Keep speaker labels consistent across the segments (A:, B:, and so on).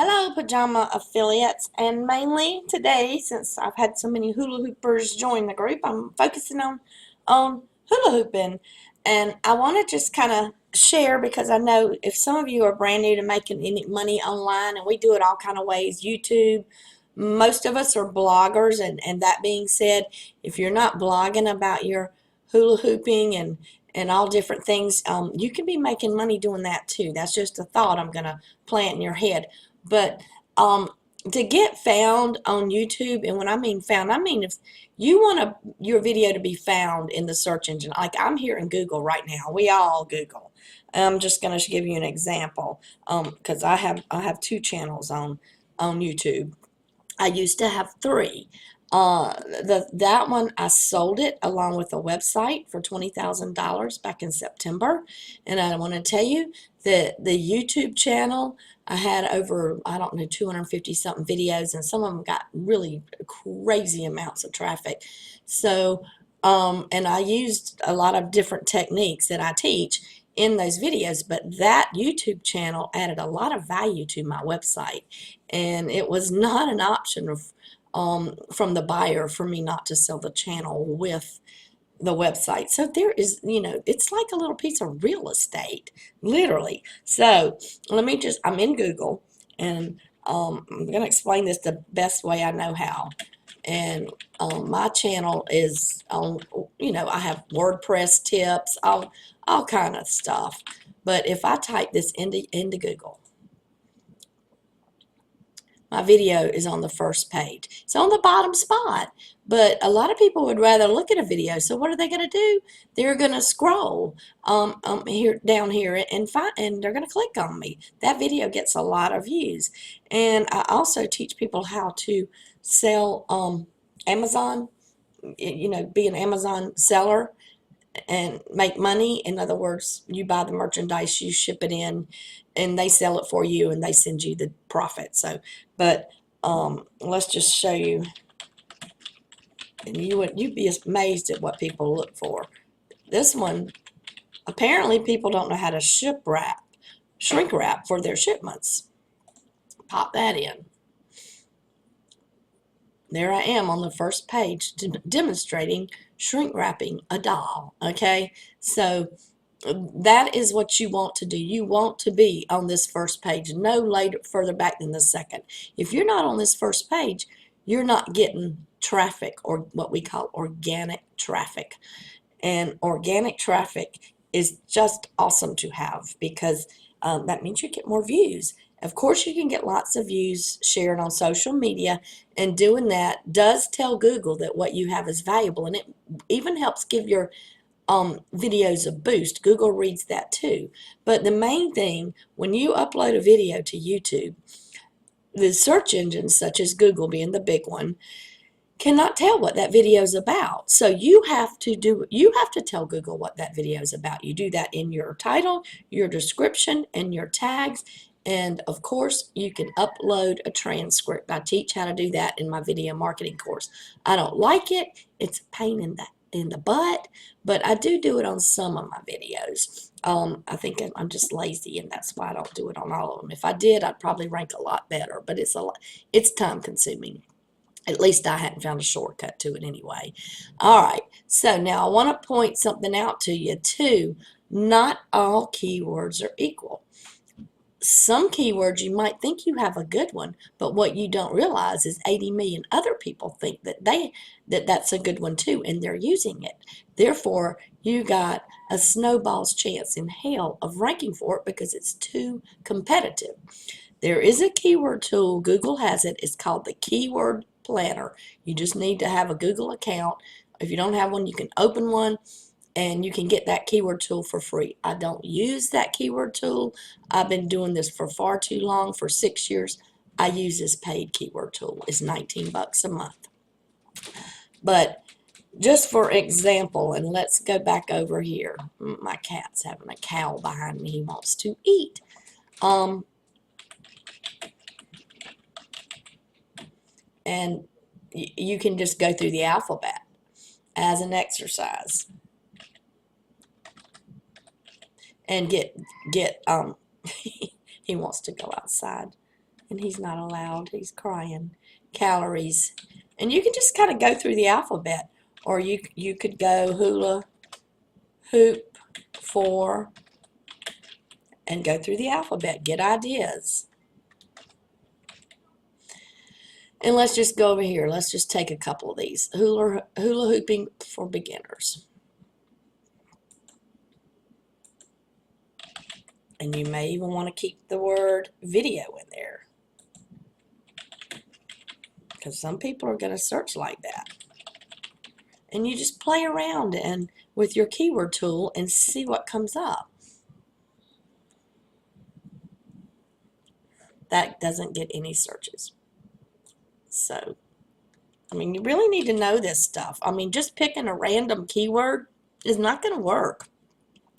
A: Hello, pajama affiliates, and mainly today, since I've had so many hula hoopers join the group, I'm focusing on hula hooping, and I want to just kind of share because I know if some of you are brand new to making any money online, and we do it all kind of ways, YouTube. Most of us are bloggers, and that being said, if you're not blogging about your hula hooping and all different things, you can be making money doing that too. That's just a thought I'm going to plant in your head. But to get found on YouTube, and when I mean found, I mean if you want your video to be found in the search engine, like I'm here in Google right now. We all Google. I'm just going to give you an example because I have two channels on YouTube. I used to have three. That one I sold it along with a website for $20,000 back in September, and I want to tell you that the YouTube channel I had over, I don't know, 250 something videos, and some of them got really crazy amounts of traffic. So and I used a lot of different techniques that I teach in those videos, but that YouTube channel added a lot of value to my website, and it was not an option of from the buyer for me not to sell the channel with the website. So there is, it's like a little piece of real estate, literally. So I'm in Google, and I'm going to explain this the best way I know how. And my channel is on, I have WordPress tips, all kind of stuff. But if I type this into Google, my video is on the first page. It's on the bottom spot, but a lot of people would rather look at a video. So what are they going to do? They're going to scroll here down here and they're going to click on me. That video gets a lot of views. And I also teach people how to sell Amazon, be an Amazon seller and make money. In other words, you buy the merchandise, you ship it in, and they sell it for you, and they send you the profit. So, but let's just show you, and you'd be amazed at what people look for. This one, apparently, people don't know how to shrink wrap for their shipments. Pop that in. There I am on the first page demonstrating shrink wrapping a doll. Okay, so that is what you want to do. You want to be on this first page, no later further back than the second. If you're not on this first page, you're not getting traffic, or what we call organic traffic. And organic traffic is just awesome to have because that means you get more views. Of course, you can get lots of views shared on social media, and doing that does tell Google that what you have is valuable, and it even helps give your videos a boost. Google reads that too. But the main thing, when you upload a video to YouTube, the search engines, such as Google being the big one, cannot tell what that video is about. So you have to tell Google what that video is about. You do that in your title, your description, and your tags. And of course, you can upload a transcript. I teach how to do that in my video marketing course. I don't like it. It's a pain in the butt, but I do it on some of my videos. I think I'm just lazy, and that's why I don't do it on all of them. If I did, I'd probably rank a lot better, but it's time consuming. At least I hadn't found a shortcut to it anyway. All right, so now I want to point something out to you too. Not all keywords are equal. Some keywords you might think you have a good one, but what you don't realize is 80 million other people think that's a good one too, and they're using it. Therefore, you got a snowball's chance in hell of ranking for it because it's too competitive. There is a keyword tool, Google has it. It's called the Keyword Planner. You just need to have a Google account. If you don't have one, you can open one, and you can get that keyword tool for free. I don't use that keyword tool. I've been doing this for far too long, for 6 years. I use this paid keyword tool. It's 19 bucks a month. But just for example, and let's go back over here. My cat's having a cow behind me. He wants to eat. And you can just go through the alphabet as an exercise and get he wants to go outside. And he's not allowed. He's crying. Calories. And you can just kind of go through the alphabet. Or you could go hula hoop for and go through the alphabet. Get ideas. And let's just go over here. Let's just take a couple of these. Hula hooping for beginners. And you may even want to keep the word video in there, because some people are going to search like that. And you just play around and with your keyword tool and see what comes up. That doesn't get any searches. So, I mean, you really need to know this stuff. I mean, just picking a random keyword is not going to work.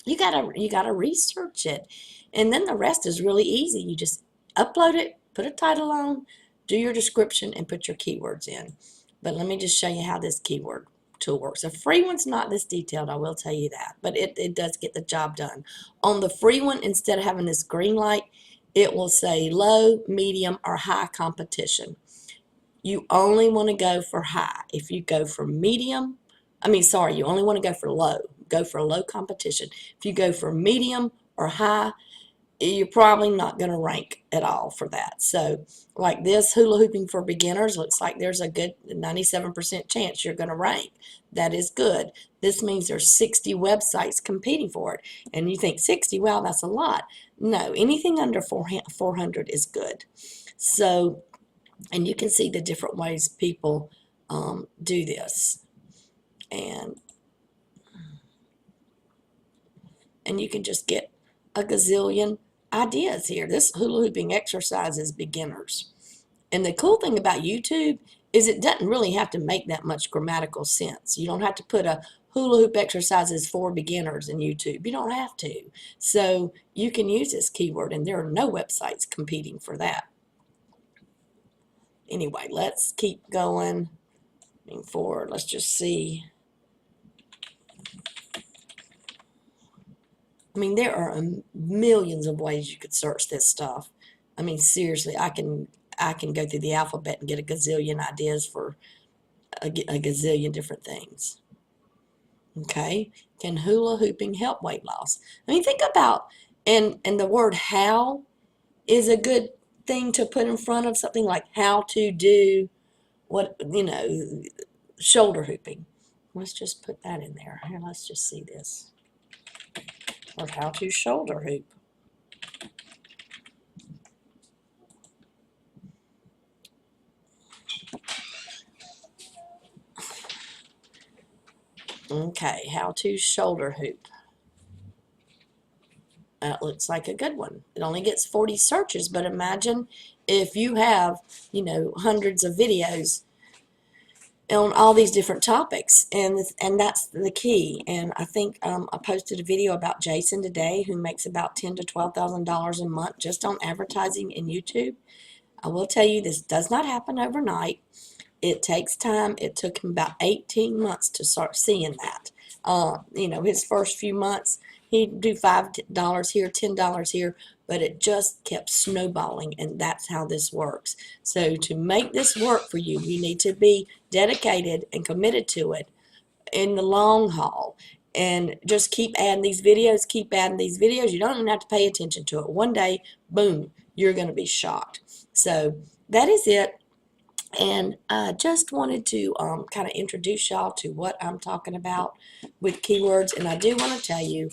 A: You gotta research it, and then the rest is really easy. You just upload it, put a title on, do your description, and put your keywords in. But let me just show you how this keyword tool works. A free one's not this detailed, I will tell you that, but it does get the job done. On the free one, instead of having this green light, it will say low, medium, or high competition. You only want to go for high. If you go for medium, you only want to go for low. Go for low competition. If you go for medium or high, you're probably not going to rank at all for that. So like this hula hooping for beginners, looks like there's a good 97% chance you're going to rank. That is good. This means there's 60 websites competing for it. And you think 60, wow, that's a lot. No, anything under 400 is good. So, and you can see the different ways people do this. And you can just get a gazillion ideas here. This hula hooping exercise is beginners. And the cool thing about YouTube is it doesn't really have to make that much grammatical sense. You don't have to put a hula hoop exercises for beginners in YouTube. You don't have to. So you can use this keyword, and there are no websites competing for that. Anyway, let's keep going forward. Let's just see. I mean, there are millions of ways you could search this stuff. I mean, seriously, I can go through the alphabet and get a gazillion ideas for a gazillion different things. Okay, can hula hooping help weight loss? I mean, think about, and the word how is a good thing to put in front of something like how to do shoulder hooping. Let's just put that in there. Here, let's just see this. Or how to shoulder hoop. Okay, how to shoulder hoop. That looks like a good one. It only gets 40 searches, but imagine if you have, hundreds of videos on all these different topics, and that's the key. And I think I posted a video about Jason today, who makes about $10,000 to $12,000 a month just on advertising in YouTube. I will tell you, this does not happen overnight. It takes time. It took him about 18 months to start seeing that. His first few months, he'd do $5 here, $10 here, but it just kept snowballing, and that's how this works. So to make this work for you, you need to be dedicated and committed to it in the long haul. And just keep adding these videos, keep adding these videos. You don't even have to pay attention to it. One day, boom, you're going to be shocked. So that is it. And I just wanted to kind of introduce y'all to what I'm talking about with keywords. And I do want to tell you,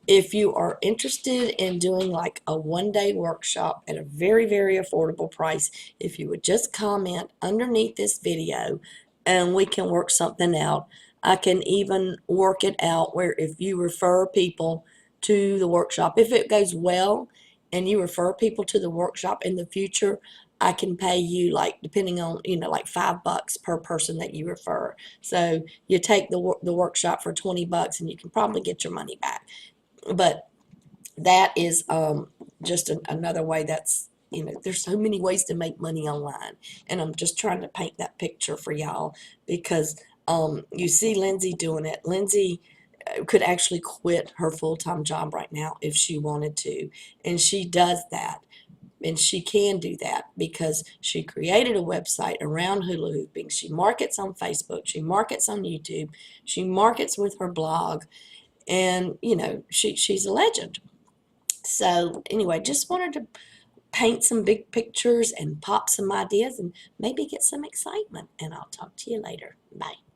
A: if you are interested in doing like a one-day workshop at a very, very affordable price, if you would just comment underneath this video and we can work something out. I can even work it out where if you refer people to the workshop, if it goes well and you refer people to the workshop in the future, I can pay you, like, depending on, like $5 per person that you refer. So you take the workshop for $20 and you can probably get your money back. But that is just another way. That's, there's so many ways to make money online. And I'm just trying to paint that picture for y'all, because you see Lindsay doing it. Lindsay could actually quit her full-time job right now if she wanted to. And she does that. And she can do that because she created a website around hula hooping. She markets on Facebook. She markets on YouTube. She markets with her blog. And, she's a legend. So, anyway, just wanted to paint some big pictures and pop some ideas and maybe get some excitement. And I'll talk to you later. Bye.